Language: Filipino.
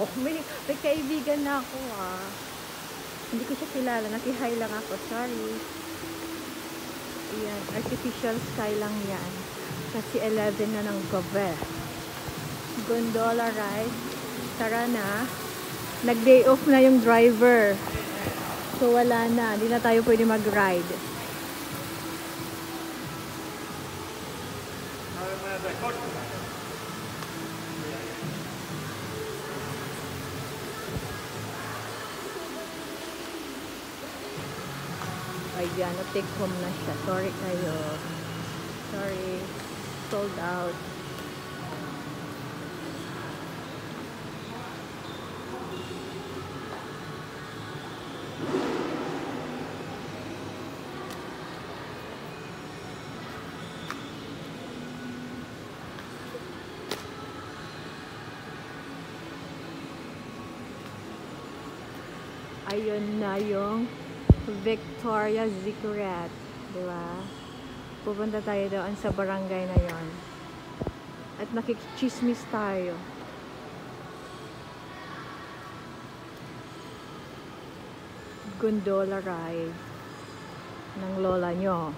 Oh, may kaibigan na ako ah. Hindi ko siya kilala. Nakihay lang ako. Sorry. Ayan. Artificial sky lang yan. Kasi 11 na ng gabi. Gondola ride. Tara na. Nag-day off na yung driver. So wala na. Hindi na tayo pwede mag-ride. Ayan, na-take home na siya. Sorry kayo. Sorry. Sold out. Ayun na yung Victoria's Secret, diba? Pupunta tayo doon sa barangay na yon at makikichismis tayo. Gondola ride ng lola nyo.